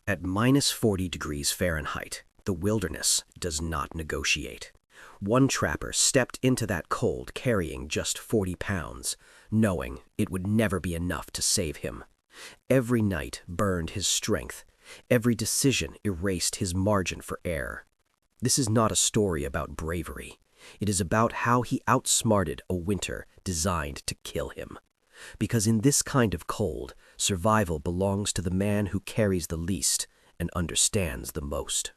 At minus 40 degrees Fahrenheit, the wilderness does not negotiate. One trapper stepped into that cold carrying just 40 pounds, knowing it would never be enough to save him. Every night burned his strength. Every decision erased his margin for error. This is not a story about bravery. It is about how he outsmarted a winter designed to kill him. Because in this kind of cold, survival belongs to the man who carries the least and understands the most.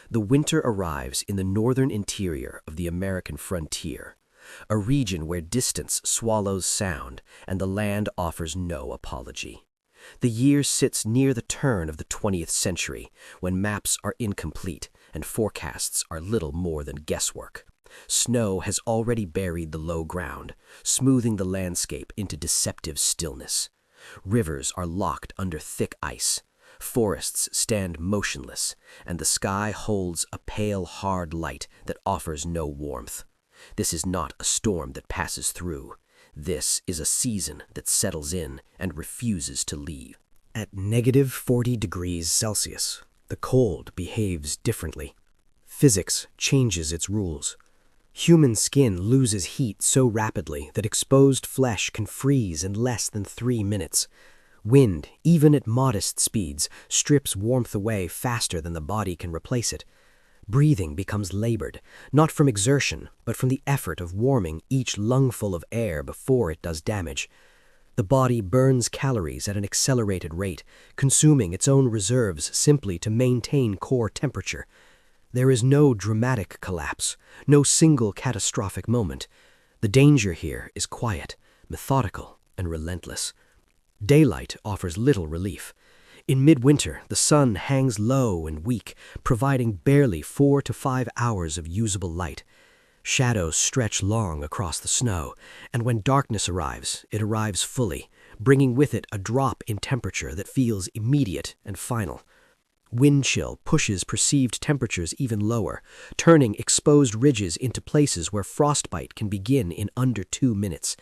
The winter arrives in the northern interior of the American frontier, a region where distance swallows sound and the land offers no apology. The year sits near the turn of the 20th century, when maps are incomplete and forecasts are little more than guesswork. Snow has already buried the low ground, smoothing the landscape into deceptive stillness. Rivers are locked under thick ice. Forests stand motionless, and the sky holds a pale, hard light that offers no warmth. This is not a storm that passes through. This is a season that settles in and refuses to leave. At negative 40 degrees Celsius, the cold behaves differently. Physics changes its rules. Human skin loses heat so rapidly that exposed flesh can freeze in less than 3 minutes. Wind, even at modest speeds, strips warmth away faster than the body can replace it. Breathing becomes labored, not from exertion, but from the effort of warming each lungful of air before it does damage. The body burns calories at an accelerated rate, consuming its own reserves simply to maintain core temperature. There is no dramatic collapse, no single catastrophic moment. The danger here is quiet, methodical, and relentless. Daylight offers little relief. In midwinter, the sun hangs low and weak, providing barely 4 to 5 hours of usable light. Shadows stretch long across the snow, and when darkness arrives, it arrives fully, bringing with it a drop in temperature that feels immediate and final. Wind chill pushes perceived temperatures even lower, turning exposed ridges into places where frostbite can begin in under 2 minutes.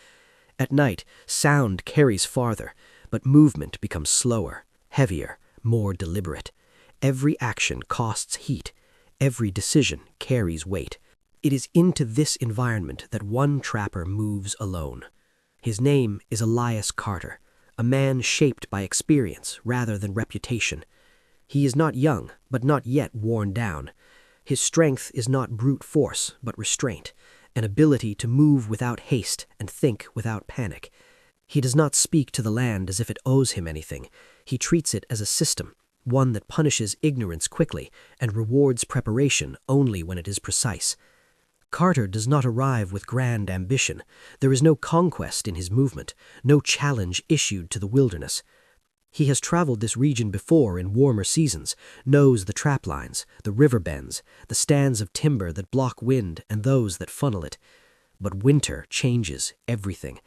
At night, sound carries farther, but movement becomes slower, heavier, more deliberate. Every action costs heat. Every decision carries weight. It is into this environment that one trapper moves alone. His name is Elias Carter, a man shaped by experience rather than reputation. He is not young, but not yet worn down. His strength is not brute force, but restraint, an ability to move without haste and think without panic. He does not speak to the land as if it owes him anything. He treats it as a system, one that punishes ignorance quickly and rewards preparation only when it is precise. Carter does not arrive with grand ambition. There is no conquest in his movement, no challenge issued to the wilderness. He has traveled this region before in warmer seasons, knows the trap lines, the river bends, the stands of timber that block wind and those that funnel it. But winter changes everything.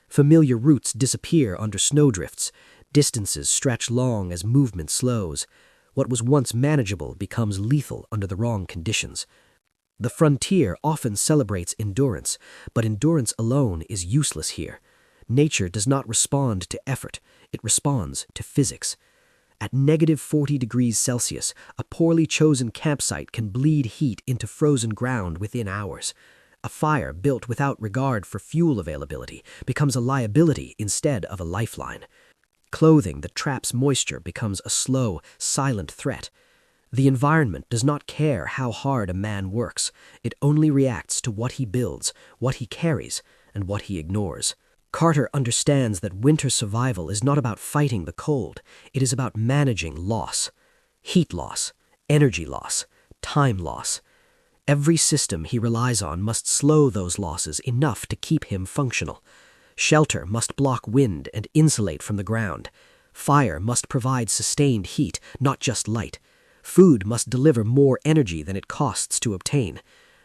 Familiar routes disappear under snowdrifts. Distances stretch long as movement slows. What was once manageable becomes lethal under the wrong conditions. The frontier often celebrates endurance, but endurance alone is useless here. Nature does not respond to effort, it responds to physics. At negative 40 degrees Celsius, a poorly chosen campsite can bleed heat into frozen ground within hours. A fire built without regard for fuel availability becomes a liability instead of a lifeline. Clothing that traps moisture becomes a slow, silent threat. The environment does not care how hard a man works. It only reacts to what he builds, what he carries, and what he ignores. Carter understands that winter survival is not about fighting the cold. It is about managing loss. Heat loss, energy loss, time loss. Every system he relies on must slow those losses enough to keep him functional. Shelter must block wind and insulate from the ground. Fire must provide sustained heat, not just light. Food must deliver more energy than it costs to obtain.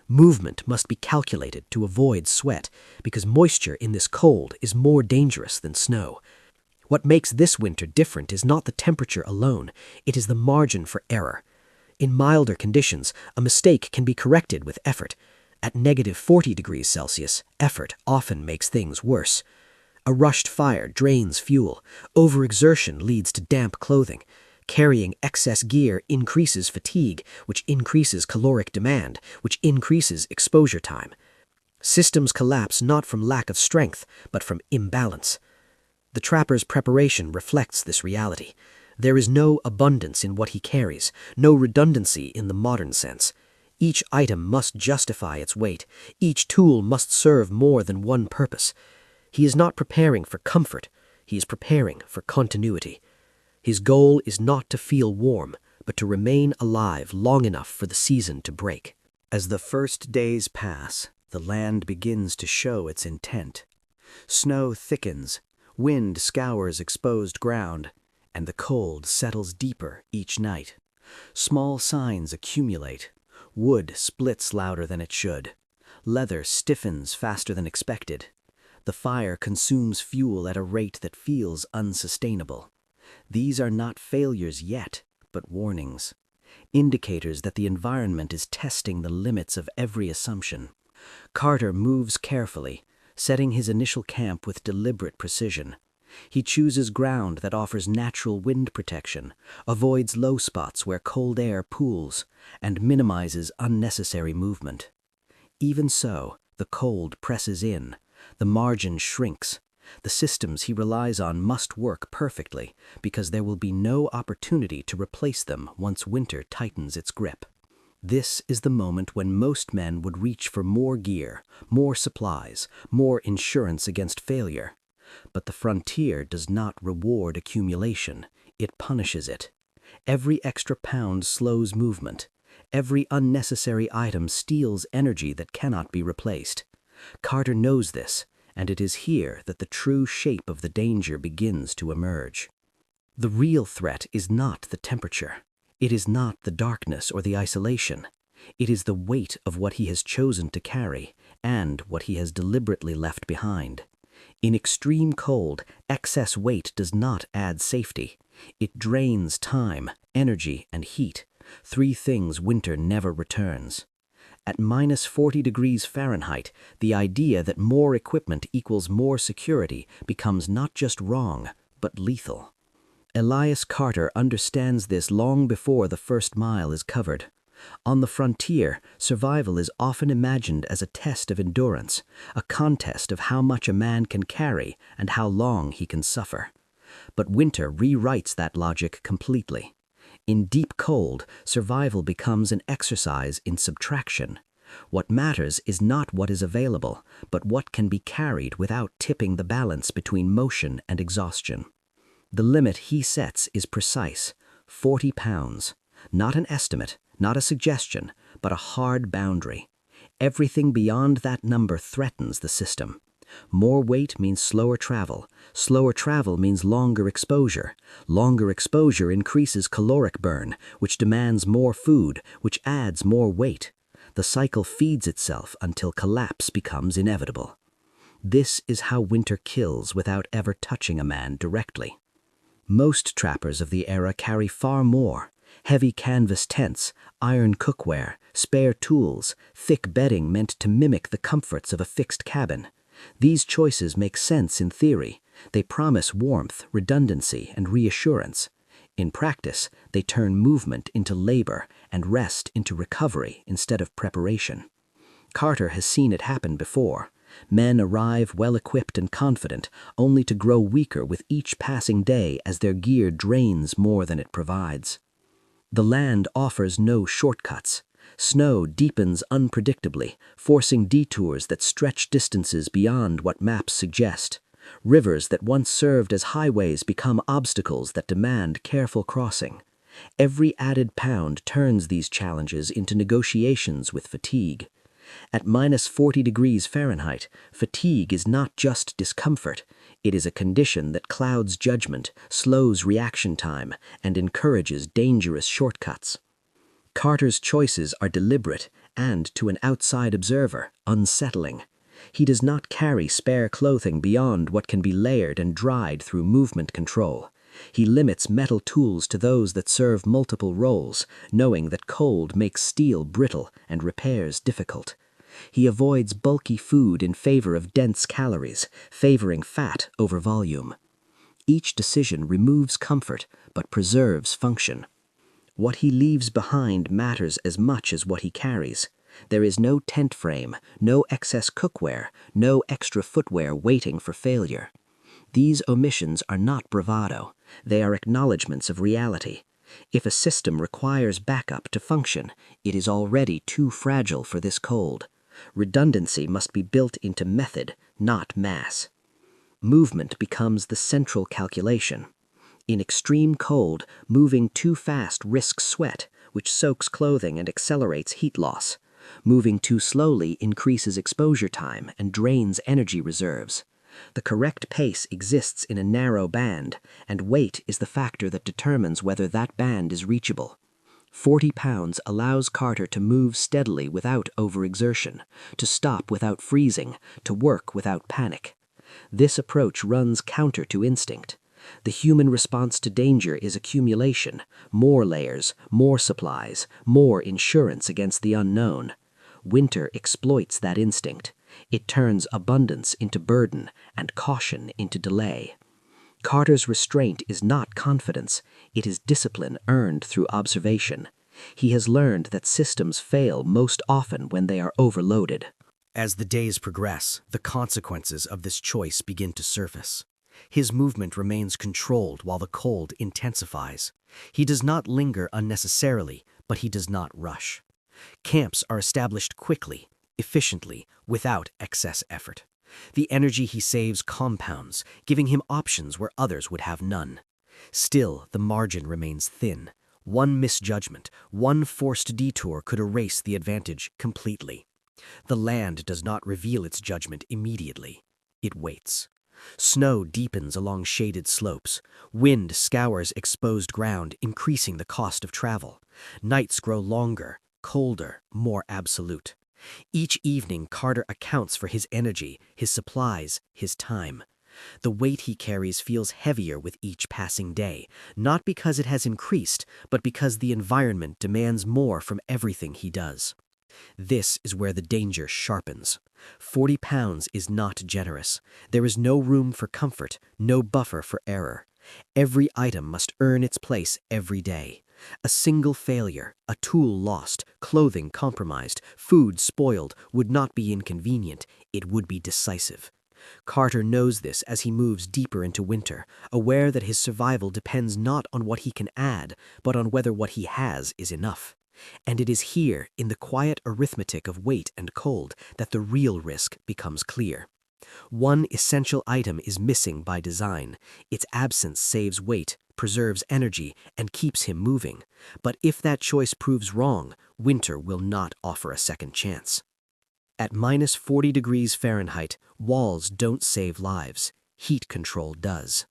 Movement must be calculated to avoid sweat, because moisture in this cold is more dangerous than snow. What makes this winter different is not the temperature alone, it is the margin for error. In milder conditions, a mistake can be corrected with effort. At negative 40 degrees Celsius, effort often makes things worse. A rushed fire drains fuel. Overexertion leads to damp clothing. Carrying excess gear increases fatigue, which increases caloric demand, which increases exposure time. Systems collapse not from lack of strength, but from imbalance. The trapper's preparation reflects this reality. There is no abundance in what he carries, no redundancy in the modern sense. Each item must justify its weight. Each tool must serve more than one purpose. He is not preparing for comfort. He is preparing for continuity. His goal is not to feel warm, but to remain alive long enough for the season to break. As the first days pass, the land begins to show its intent. Snow thickens, wind scours exposed ground, and the cold settles deeper each night. Small signs accumulate. Wood splits louder than it should. Leather stiffens faster than expected. The fire consumes fuel at a rate that feels unsustainable. These are not failures yet, but warnings. Indicators that the environment is testing the limits of every assumption. Carter moves carefully, setting his initial camp with deliberate precision. He chooses ground that offers natural wind protection, avoids low spots where cold air pools, and minimizes unnecessary movement. Even so, the cold presses in. The margin shrinks. The systems he relies on must work perfectly because there will be no opportunity to replace them once winter tightens its grip. This is the moment when most men would reach for more gear, more supplies, more insurance against failure. But the frontier does not reward accumulation, it punishes it. Every extra pound slows movement. Every unnecessary item steals energy that cannot be replaced. Carter knows this, and it is here that the true shape of the danger begins to emerge. The real threat is not the temperature. It is not the darkness or the isolation. It is the weight of what he has chosen to carry and what he has deliberately left behind. In extreme cold, excess weight does not add safety. It drains time, energy, and heat, three things winter never returns. At -40 degrees Fahrenheit, the idea that more equipment equals more security becomes not just wrong, but lethal. Elias Carter understands this long before the first mile is covered. On the frontier, survival is often imagined as a test of endurance, a contest of how much a man can carry and how long he can suffer. But winter rewrites that logic completely. In deep cold, survival becomes an exercise in subtraction. What matters is not what is available, but what can be carried without tipping the balance between motion and exhaustion. The limit he sets is precise, 40 pounds. Not an estimate, not a suggestion, but a hard boundary. Everything beyond that number threatens the system. More weight means slower travel. Slower travel means longer exposure. Longer exposure increases caloric burn, which demands more food, which adds more weight. The cycle feeds itself until collapse becomes inevitable. This is how winter kills without ever touching a man directly. Most trappers of the era carry far more. Heavy canvas tents, iron cookware, spare tools, thick bedding meant to mimic the comforts of a fixed cabin. These choices make sense in theory. They promise warmth, redundancy, and reassurance. In practice, they turn movement into labor and rest into recovery instead of preparation. Carter has seen it happen before. Men arrive well-equipped and confident, only to grow weaker with each passing day as their gear drains more than it provides. The land offers no shortcuts. Snow deepens unpredictably, forcing detours that stretch distances beyond what maps suggest. Rivers that once served as highways become obstacles that demand careful crossing. Every added pound turns these challenges into negotiations with fatigue. At -40 degrees Fahrenheit, fatigue is not just discomfort. It is a condition that clouds judgment, slows reaction time, and encourages dangerous shortcuts. Carter's choices are deliberate and, to an outside observer, unsettling. He does not carry spare clothing beyond what can be layered and dried through movement control. He limits metal tools to those that serve multiple roles, knowing that cold makes steel brittle and repairs difficult. He avoids bulky food in favor of dense calories, favoring fat over volume. Each decision removes comfort but preserves function. What he leaves behind matters as much as what he carries. There is no tent frame, no excess cookware, no extra footwear waiting for failure. These omissions are not bravado. They are acknowledgments of reality. If a system requires backup to function, it is already too fragile for this cold. Redundancy must be built into method, not mass. Movement becomes the central calculation. In extreme cold, moving too fast risks sweat, which soaks clothing and accelerates heat loss. Moving too slowly increases exposure time and drains energy reserves. The correct pace exists in a narrow band, and weight is the factor that determines whether that band is reachable. 40 pounds allows Carter to move steadily without overexertion, to stop without freezing, to work without panic. This approach runs counter to instinct. The human response to danger is accumulation, more layers, more supplies, more insurance against the unknown. Winter exploits that instinct. It turns abundance into burden and caution into delay. Carter's restraint is not confidence, it is discipline earned through observation. He has learned that systems fail most often when they are overloaded. As the days progress, the consequences of this choice begin to surface. His movement remains controlled while the cold intensifies. He does not linger unnecessarily, but he does not rush. Camps are established quickly, efficiently, without excess effort. The energy he saves compounds, giving him options where others would have none. Still, the margin remains thin. One misjudgment, one forced detour could erase the advantage completely. The land does not reveal its judgment immediately. It waits. Snow deepens along shaded slopes. Wind scours exposed ground, increasing the cost of travel. Nights grow longer, colder, more absolute. Each evening, Carter accounts for his energy, his supplies, his time. The weight he carries feels heavier with each passing day, not because it has increased, but because the environment demands more from everything he does. This is where the danger sharpens. 40 pounds is not generous. There is no room for comfort, no buffer for error. Every item must earn its place every day. A single failure, a tool lost, clothing compromised, food spoiled would not be inconvenient, it would be decisive. Carter knows this as he moves deeper into winter, aware that his survival depends not on what he can add, but on whether what he has is enough. And it is here, in the quiet arithmetic of weight and cold, that the real risk becomes clear. One essential item is missing by design. Its absence saves weight, preserves energy, and keeps him moving. But if that choice proves wrong, winter will not offer a second chance. At minus 40 degrees Fahrenheit, walls don't save lives. Heat control does.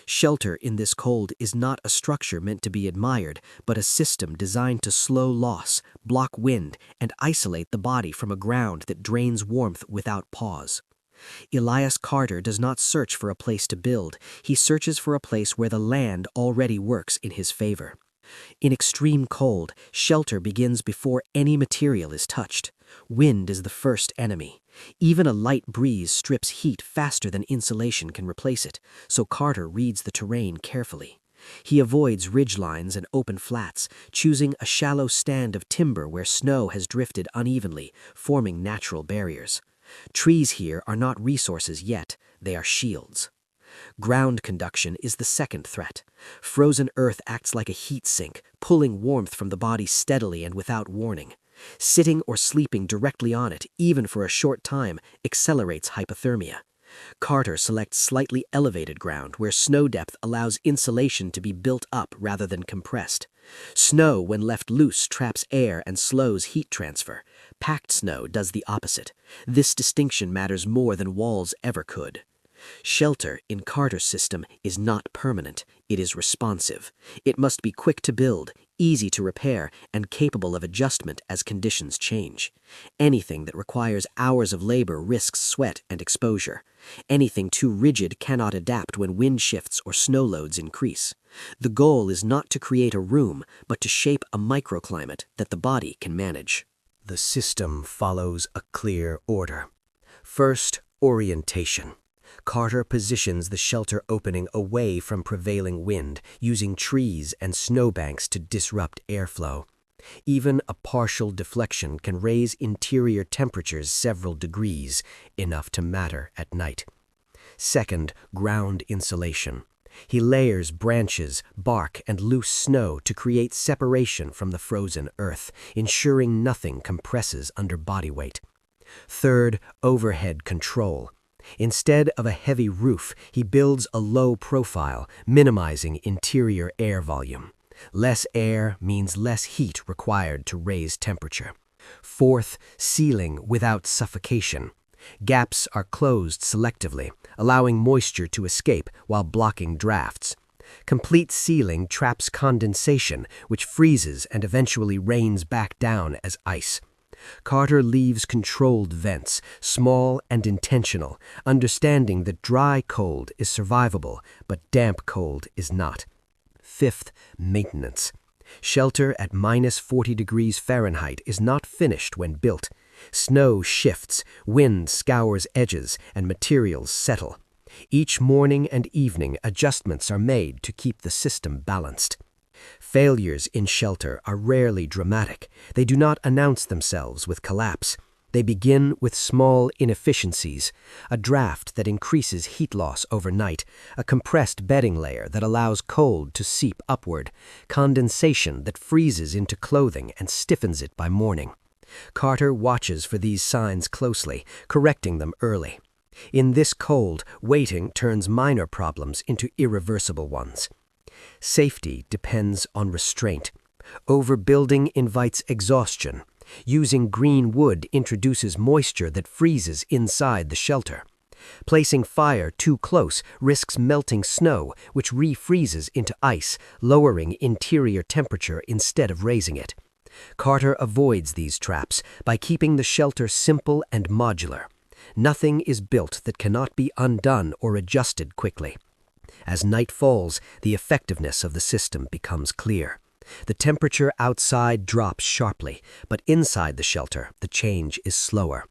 Shelter in this cold is not a structure meant to be admired, but a system designed to slow loss, block wind, and isolate the body from a ground that drains warmth without pause. Elias Carter does not search for a place to build, he searches for a place where the land already works in his favor. In extreme cold, shelter begins before any material is touched. Wind is the first enemy. Even a light breeze strips heat faster than insulation can replace it, so Carter reads the terrain carefully. He avoids ridgelines and open flats, choosing a shallow stand of timber where snow has drifted unevenly, forming natural barriers. Trees here are not resources yet, they are shields. Ground conduction is the second threat. Frozen earth acts like a heat sink, pulling warmth from the body steadily and without warning. Sitting or sleeping directly on it, even for a short time, accelerates hypothermia. Carter selects slightly elevated ground where snow depth allows insulation to be built up rather than compressed. Snow, when left loose, traps air and slows heat transfer. Packed snow does the opposite. This distinction matters more than walls ever could. Shelter, in Carter's system, is not permanent, it is responsive. It must be quick to build, easy to repair, and capable of adjustment as conditions change. Anything that requires hours of labor risks sweat and exposure. Anything too rigid cannot adapt when wind shifts or snow loads increase. The goal is not to create a room, but to shape a microclimate that the body can manage. The system follows a clear order. First, orientation. Carter positions the shelter opening away from prevailing wind, using trees and snowbanks to disrupt airflow. Even a partial deflection can raise interior temperatures several degrees, enough to matter at night. Second, ground insulation. He layers branches, bark, and loose snow to create separation from the frozen earth, ensuring nothing compresses under body weight. Third, overhead control. Instead of a heavy roof, he builds a low profile, minimizing interior air volume. Less air means less heat required to raise temperature. Fourth, sealing without suffocation. Gaps are closed selectively, allowing moisture to escape while blocking drafts. Complete sealing traps condensation, which freezes and eventually rains back down as ice. Carter leaves controlled vents, small and intentional, understanding that dry cold is survivable, but damp cold is not. Fifth, maintenance. Shelter at -40 degrees Fahrenheit is not finished when built. Snow shifts, wind scours edges, and materials settle. Each morning and evening, adjustments are made to keep the system balanced. Failures in shelter are rarely dramatic. They do not announce themselves with collapse. They begin with small inefficiencies: a draft that increases heat loss overnight, a compressed bedding layer that allows cold to seep upward, condensation that freezes into clothing and stiffens it by morning. Carter watches for these signs closely, correcting them early. In this cold, waiting turns minor problems into irreversible ones. Safety depends on restraint. Overbuilding invites exhaustion. Using green wood introduces moisture that freezes inside the shelter. Placing fire too close risks melting snow, which refreezes into ice, lowering interior temperature instead of raising it. Carter avoids these traps by keeping the shelter simple and modular. Nothing is built that cannot be undone or adjusted quickly. As night falls, the effectiveness of the system becomes clear. The temperature outside drops sharply, but inside the shelter, the change is slower.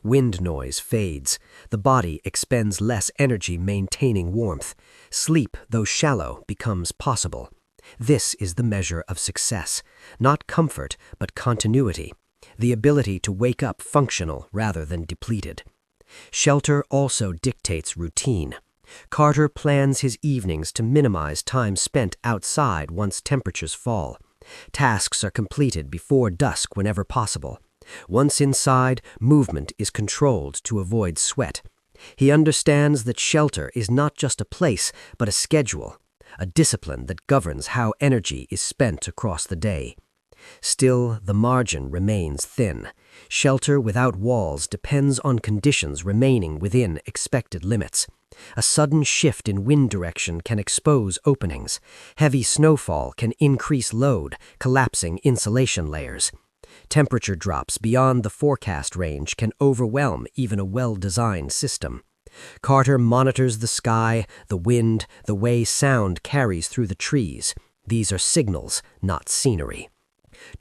Wind noise fades. The body expends less energy maintaining warmth. Sleep, though shallow, becomes possible. This is the measure of success, not comfort, but continuity, the ability to wake up functional rather than depleted. Shelter also dictates routine. Carter plans his evenings to minimize time spent outside once temperatures fall. Tasks are completed before dusk whenever possible. Once inside, movement is controlled to avoid sweat. He understands that shelter is not just a place, but a schedule, a discipline that governs how energy is spent across the day. Still, the margin remains thin. Shelter without walls depends on conditions remaining within expected limits. A sudden shift in wind direction can expose openings. Heavy snowfall can increase load, collapsing insulation layers. Temperature drops beyond the forecast range can overwhelm even a well-designed system. Carter monitors the sky, the wind, the way sound carries through the trees. These are signals, not scenery.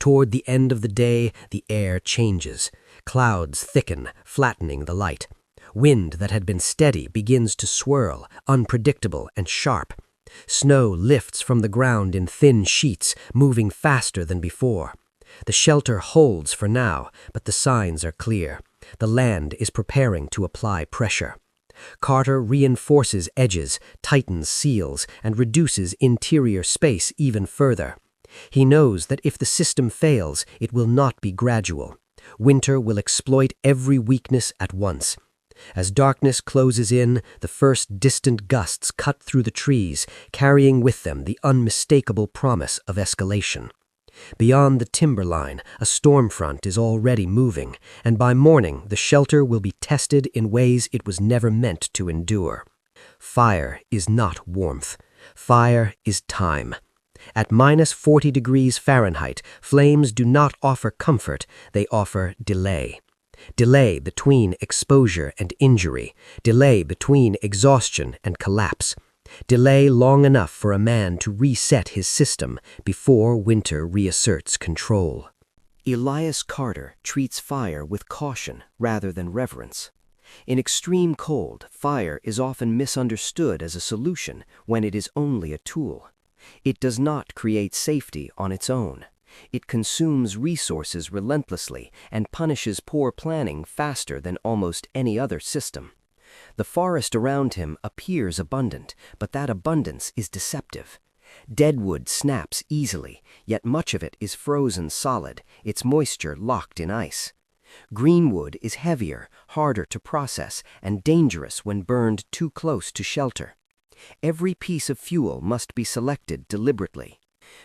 Toward the end of the day, the air changes. Clouds thicken, flattening the light. Wind that had been steady begins to swirl, unpredictable and sharp. Snow lifts from the ground in thin sheets, moving faster than before. The shelter holds for now, but the signs are clear. The land is preparing to apply pressure. Carter reinforces edges, tightens seals, and reduces interior space even further. He knows that if the system fails, it will not be gradual. Winter will exploit every weakness at once. As darkness closes in, the first distant gusts cut through the trees, carrying with them the unmistakable promise of escalation. Beyond the timberline, a storm front is already moving, and by morning the shelter will be tested in ways it was never meant to endure. Fire is not warmth. Fire is time. At -40 degrees Fahrenheit, flames do not offer comfort, they offer delay. Delay between exposure and injury. Delay between exhaustion and collapse. Delay long enough for a man to reset his system before winter reasserts control. Elias Carter treats fire with caution rather than reverence. In extreme cold, fire is often misunderstood as a solution when it is only a tool. It does not create safety on its own. It consumes resources relentlessly and punishes poor planning faster than almost any other system. The forest around him appears abundant, but that abundance is deceptive. Deadwood snaps easily, yet much of it is frozen solid, its moisture locked in ice. Greenwood is heavier, harder to process, and dangerous when burned too close to shelter. Every piece of fuel must be selected deliberately.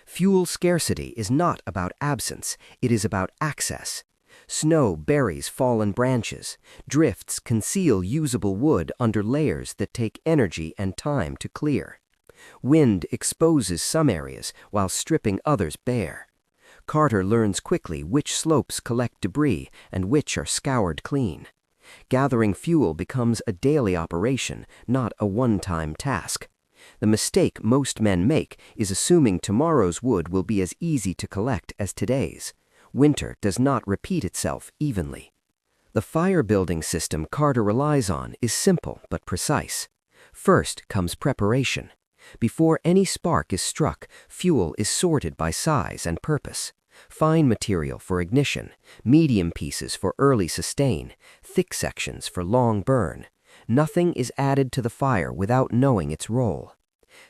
Fuel scarcity is not about absence, it is about access. Snow buries fallen branches. Drifts conceal usable wood under layers that take energy and time to clear. Wind exposes some areas while stripping others bare. Carter learns quickly which slopes collect debris and which are scoured clean. Gathering fuel becomes a daily operation, not a one-time task. The mistake most men make is assuming tomorrow's wood will be as easy to collect as today's. Winter does not repeat itself evenly. The fire-building system Carter relies on is simple but precise. First comes preparation. Before any spark is struck, fuel is sorted by size and purpose. Fine material for ignition, medium pieces for early sustain, thick sections for long burn. Nothing is added to the fire without knowing its role.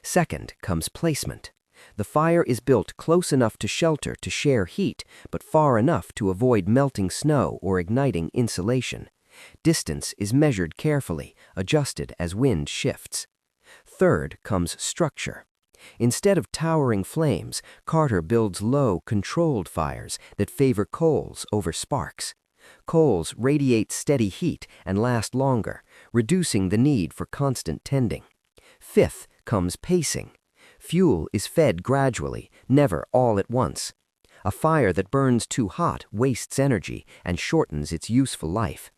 Second comes placement. The fire is built close enough to shelter to share heat, but far enough to avoid melting snow or igniting insulation. Distance is measured carefully, adjusted as wind shifts. Third comes structure. Instead of towering flames, Carter builds low, controlled fires that favor coals over sparks. Coals radiate steady heat and last longer, reducing the need for constant tending. Fifth comes pacing. Fuel is fed gradually, never all at once. A fire that burns too hot wastes energy and shortens its useful life.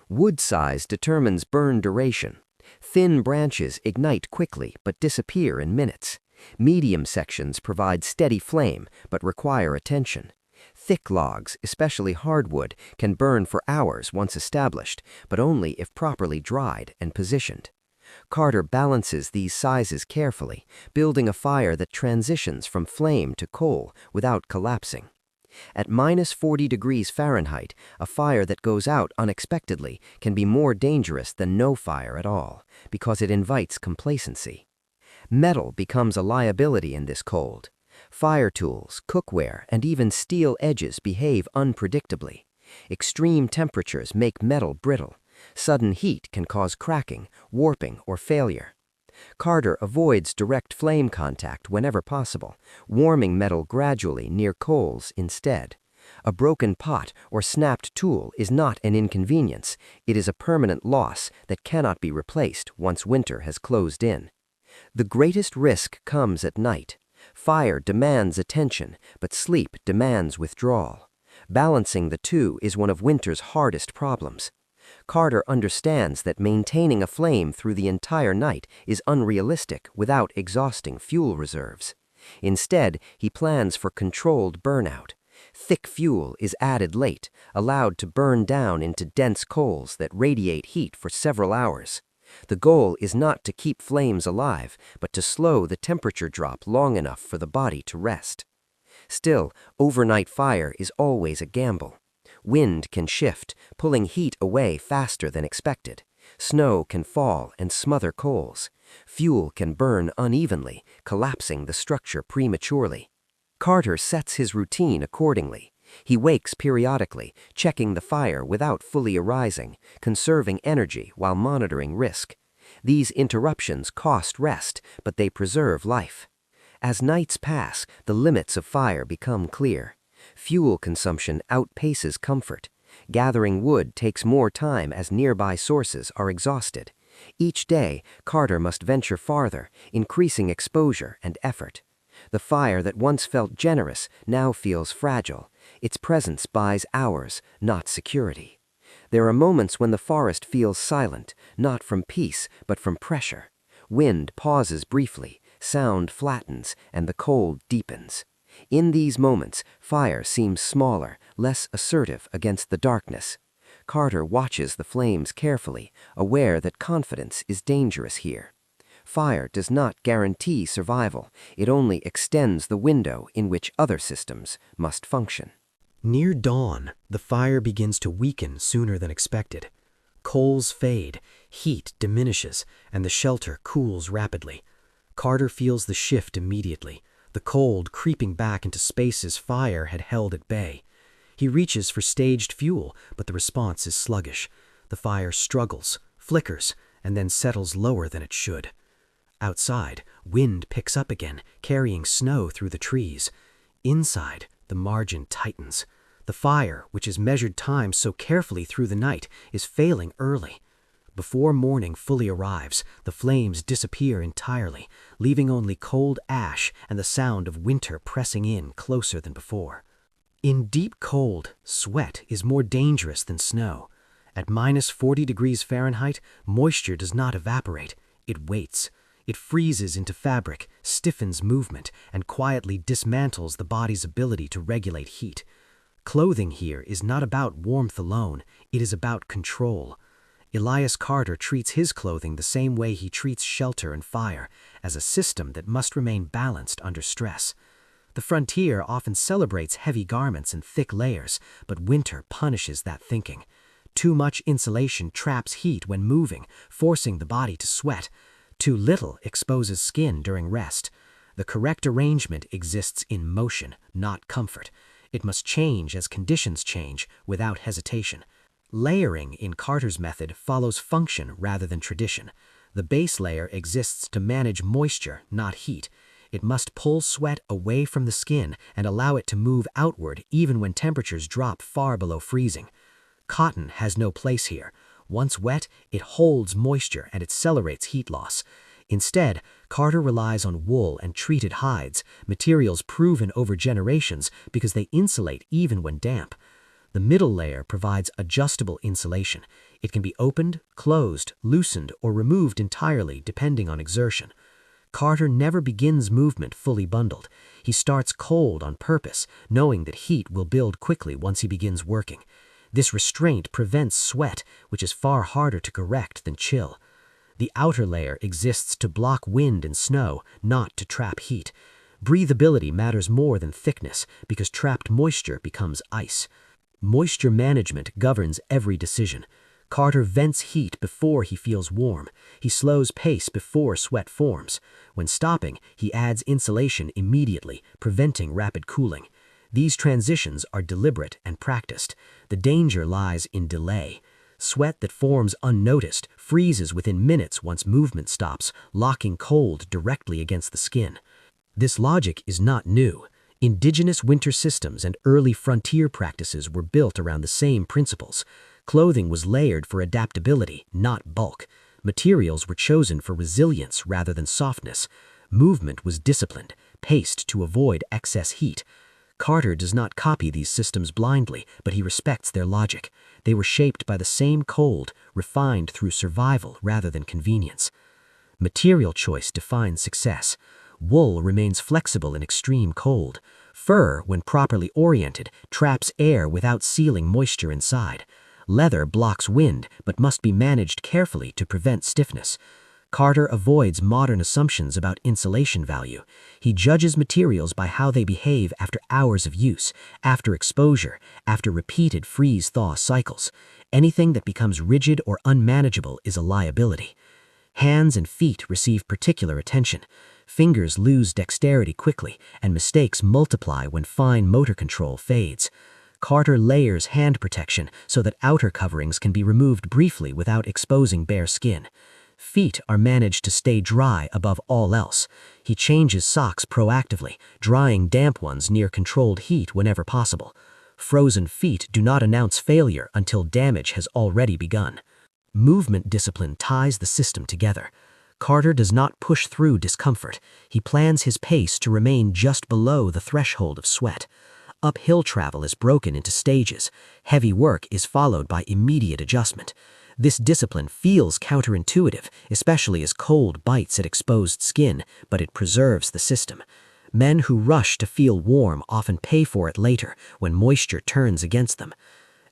Wood size determines burn duration. Thin branches ignite quickly but disappear in minutes. Medium sections provide steady flame but require attention. Thick logs, especially hardwood, can burn for hours once established, but only if properly dried and positioned. Carter balances these sizes carefully, building a fire that transitions from flame to coal without collapsing. At -40 degrees Fahrenheit, a fire that goes out unexpectedly can be more dangerous than no fire at all, because it invites complacency. Metal becomes a liability in this cold. Fire tools, cookware, and even steel edges behave unpredictably. Extreme temperatures make metal brittle. Sudden heat can cause cracking, warping, or failure. Carter avoids direct flame contact whenever possible, warming metal gradually near coals instead. A broken pot or snapped tool is not an inconvenience, it is a permanent loss that cannot be replaced once winter has closed in. The greatest risk comes at night. Fire demands attention, but sleep demands withdrawal. Balancing the two is one of winter's hardest problems. Carter understands that maintaining a flame through the entire night is unrealistic without exhausting fuel reserves. Instead, he plans for controlled burnout. Thick fuel is added late, allowed to burn down into dense coals that radiate heat for several hours. The goal is not to keep flames alive, but to slow the temperature drop long enough for the body to rest. Still, overnight fire is always a gamble. Wind can shift, pulling heat away faster than expected. Snow can fall and smother coals. Fuel can burn unevenly, collapsing the structure prematurely. Carter sets his routine accordingly. He wakes periodically, checking the fire without fully arising, conserving energy while monitoring risk. These interruptions cost rest, but they preserve life. As nights pass, the limits of fire become clear. Fuel consumption outpaces comfort. Gathering wood takes more time as nearby sources are exhausted. Each day, Carter must venture farther, increasing exposure and effort. The fire that once felt generous now feels fragile. Its presence buys hours, not security. There are moments when the forest feels silent, not from peace, but from pressure. Wind pauses briefly, sound flattens, and the cold deepens. In these moments, fire seems smaller, less assertive against the darkness. Carter watches the flames carefully, aware that confidence is dangerous here. Fire does not guarantee survival, it only extends the window in which other systems must function. Near dawn, the fire begins to weaken sooner than expected. Coals fade, heat diminishes, and the shelter cools rapidly. Carter feels the shift immediately, the cold creeping back into spaces fire had held at bay. He reaches for staged fuel, but the response is sluggish. The fire struggles, flickers, and then settles lower than it should. Outside, wind picks up again, carrying snow through the trees. Inside, the margin tightens. The fire, which has measured time so carefully through the night, is failing early. Before morning fully arrives, the flames disappear entirely, leaving only cold ash and the sound of winter pressing in closer than before. In deep cold, sweat is more dangerous than snow. At -40 degrees Fahrenheit, moisture does not evaporate, it waits. It freezes into fabric, stiffens movement, and quietly dismantles the body's ability to regulate heat. Clothing here is not about warmth alone, it is about control. Elias Carter treats his clothing the same way he treats shelter and fire, as a system that must remain balanced under stress. The frontier often celebrates heavy garments and thick layers, but winter punishes that thinking. Too much insulation traps heat when moving, forcing the body to sweat. Too little exposes skin during rest. The correct arrangement exists in motion, not comfort. It must change as conditions change, without hesitation. Layering in Carter's method follows function rather than tradition. The base layer exists to manage moisture, not heat. It must pull sweat away from the skin and allow it to move outward even when temperatures drop far below freezing. Cotton has no place here. Once wet, it holds moisture and accelerates heat loss. Instead, Carter relies on wool and treated hides, materials proven over generations because they insulate even when damp. The middle layer provides adjustable insulation. It can be opened, closed, loosened, or removed entirely depending on exertion. Carter never begins movement fully bundled. He starts cold on purpose, knowing that heat will build quickly once he begins working. This restraint prevents sweat, which is far harder to correct than chill. The outer layer exists to block wind and snow, not to trap heat. Breathability matters more than thickness because trapped moisture becomes ice. Moisture management governs every decision. Carter vents heat before he feels warm. He slows pace before sweat forms. When stopping, he adds insulation immediately, preventing rapid cooling. These transitions are deliberate and practiced. The danger lies in delay. Sweat that forms unnoticed freezes within minutes once movement stops, locking cold directly against the skin. This logic is not new. Indigenous winter systems and early frontier practices were built around the same principles. Clothing was layered for adaptability, not bulk. Materials were chosen for resilience rather than softness. Movement was disciplined, paced to avoid excess heat. Carter does not copy these systems blindly, but he respects their logic. They were shaped by the same cold, refined through survival rather than convenience. Material choice defines success. Wool remains flexible in extreme cold. Fur, when properly oriented, traps air without sealing moisture inside. Leather blocks wind, but must be managed carefully to prevent stiffness. Carter avoids modern assumptions about insulation value. He judges materials by how they behave after hours of use, after exposure, after repeated freeze-thaw cycles. Anything that becomes rigid or unmanageable is a liability. Hands and feet receive particular attention. Fingers lose dexterity quickly, and mistakes multiply when fine motor control fades. Carter layers hand protection so that outer coverings can be removed briefly without exposing bare skin. Feet are managed to stay dry above all else. He changes socks proactively, drying damp ones near controlled heat whenever possible. Frozen feet do not announce failure until damage has already begun. Movement discipline ties the system together. Carter does not push through discomfort. He plans his pace to remain just below the threshold of sweat. Uphill travel is broken into stages. Heavy work is followed by immediate adjustment. This discipline feels counterintuitive, especially as cold bites at exposed skin, but it preserves the system. Men who rush to feel warm often pay for it later when moisture turns against them.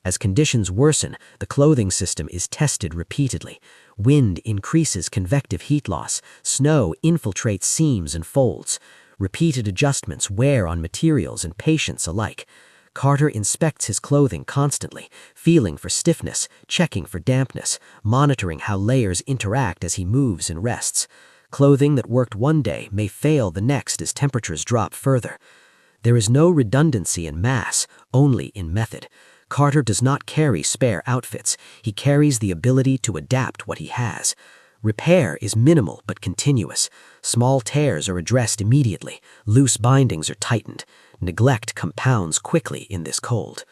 As conditions worsen, the clothing system is tested repeatedly. Wind increases convective heat loss, snow infiltrates seams and folds. Repeated adjustments wear on materials and patients alike. Carter inspects his clothing constantly, feeling for stiffness, checking for dampness, monitoring how layers interact as he moves and rests. Clothing that worked one day may fail the next as temperatures drop further. There is no redundancy in mass, only in method. Carter does not carry spare outfits. He carries the ability to adapt what he has. Repair is minimal but continuous. Small tears are addressed immediately. Loose bindings are tightened. Neglect compounds quickly in this cold.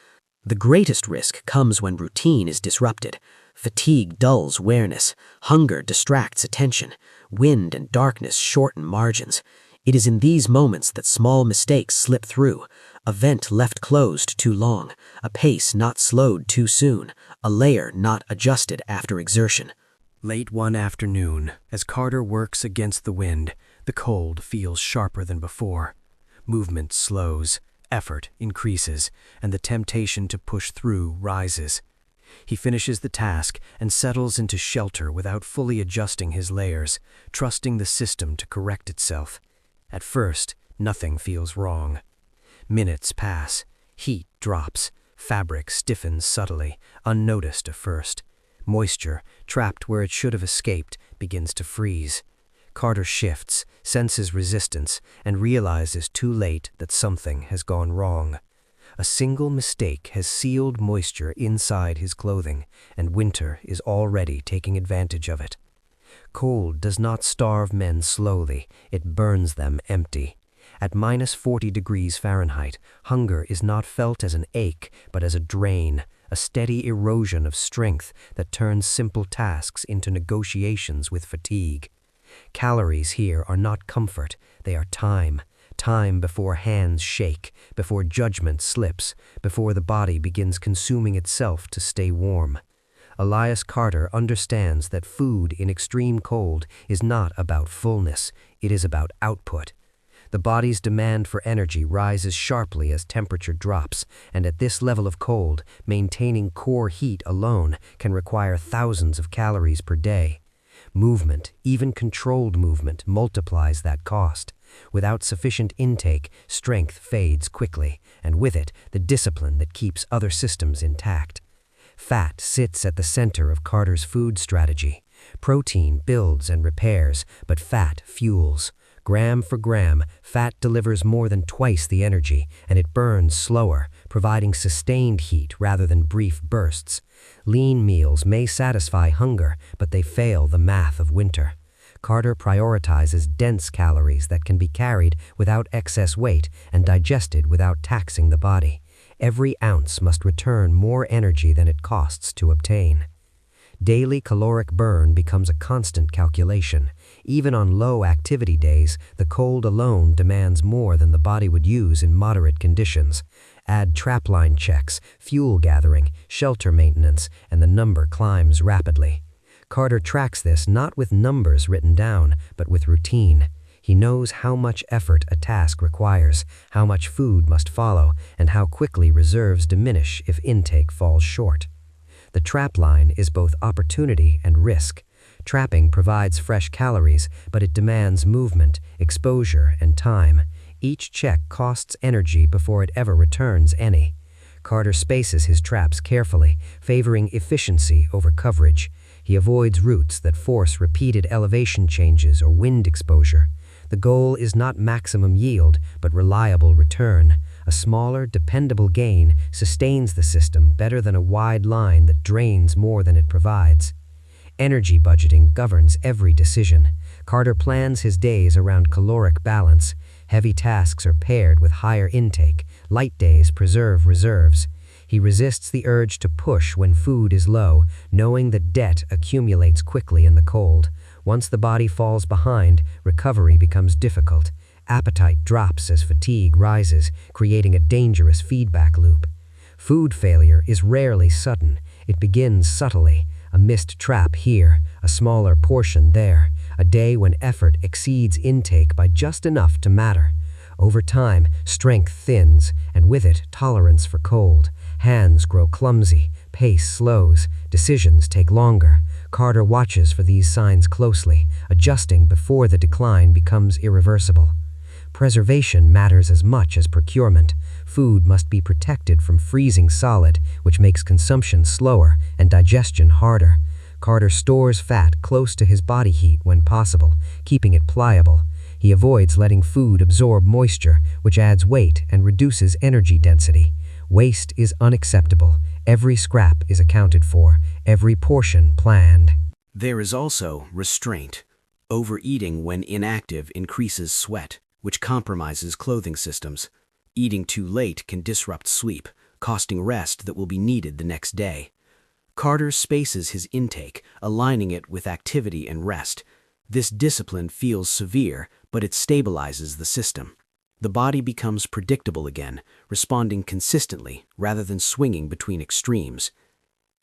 The greatest risk comes when routine is disrupted. Fatigue dulls awareness. Hunger distracts attention. Wind and darkness shorten margins. It is in these moments that small mistakes slip through. A vent left closed too long, a pace not slowed too soon, a layer not adjusted after exertion. Late one afternoon, as Carter works against the wind, the cold feels sharper than before. Movement slows, effort increases, and the temptation to push through rises. He finishes the task and settles into shelter without fully adjusting his layers, trusting the system to correct itself. At first, nothing feels wrong. Minutes pass. Heat drops. Fabric stiffens subtly, unnoticed at first. Moisture, trapped where it should have escaped, begins to freeze. Carter shifts, senses resistance, and realizes too late that something has gone wrong. A single mistake has sealed moisture inside his clothing, and winter is already taking advantage of it. Cold does not starve men slowly, it burns them empty. At -40 degrees Fahrenheit, hunger is not felt as an ache, but as a drain, a steady erosion of strength that turns simple tasks into negotiations with fatigue. Calories here are not comfort, they are time. Time before hands shake, before judgment slips, before the body begins consuming itself to stay warm. Elias Carter understands that food in extreme cold is not about fullness, it is about output. The body's demand for energy rises sharply as temperature drops, and at this level of cold, maintaining core heat alone can require thousands of calories per day. Movement, even controlled movement, multiplies that cost. Without sufficient intake, strength fades quickly, and with it, the discipline that keeps other systems intact. Fat sits at the center of Carter's food strategy. Protein builds and repairs, but fat fuels. Gram for gram, fat delivers more than twice the energy, and it burns slower, providing sustained heat rather than brief bursts. Lean meals may satisfy hunger, but they fail the math of winter. Carter prioritizes dense calories that can be carried without excess weight and digested without taxing the body. Every ounce must return more energy than it costs to obtain. Daily caloric burn becomes a constant calculation. Even on low activity days, the cold alone demands more than the body would use in moderate conditions. Add trapline checks, fuel gathering, shelter maintenance, and the number climbs rapidly. Carter tracks this not with numbers written down, but with routine. He knows how much effort a task requires, how much food must follow, and how quickly reserves diminish if intake falls short. The trapline is both opportunity and risk. Trapping provides fresh calories, but it demands movement, exposure, and time. Each check costs energy before it ever returns any. Carter spaces his traps carefully, favoring efficiency over coverage. He avoids routes that force repeated elevation changes or wind exposure. The goal is not maximum yield, but reliable return. A smaller, dependable gain sustains the system better than a wide line that drains more than it provides. Energy budgeting governs every decision. Carter plans his days around caloric balance. Heavy tasks are paired with higher intake. Light days preserve reserves. He resists the urge to push when food is low, knowing that debt accumulates quickly in the cold. Once the body falls behind, recovery becomes difficult. Appetite drops as fatigue rises, creating a dangerous feedback loop. Food failure is rarely sudden. It begins subtly. A missed trap here, a smaller portion there, a day when effort exceeds intake by just enough to matter. Over time, strength thins, and with it, tolerance for cold. Hands grow clumsy, pace slows, decisions take longer. Carter watches for these signs closely, adjusting before the decline becomes irreversible. Preservation matters as much as procurement. Food must be protected from freezing solid, which makes consumption slower and digestion harder. Carter stores fat close to his body heat when possible, keeping it pliable. He avoids letting food absorb moisture, which adds weight and reduces energy density. Waste is unacceptable. Every scrap is accounted for, every portion planned. There is also restraint. Overeating when inactive increases sweat, which compromises clothing systems. Eating too late can disrupt sleep, costing rest that will be needed the next day. Carter spaces his intake, aligning it with activity and rest. This discipline feels severe, but it stabilizes the system. The body becomes predictable again, responding consistently rather than swinging between extremes.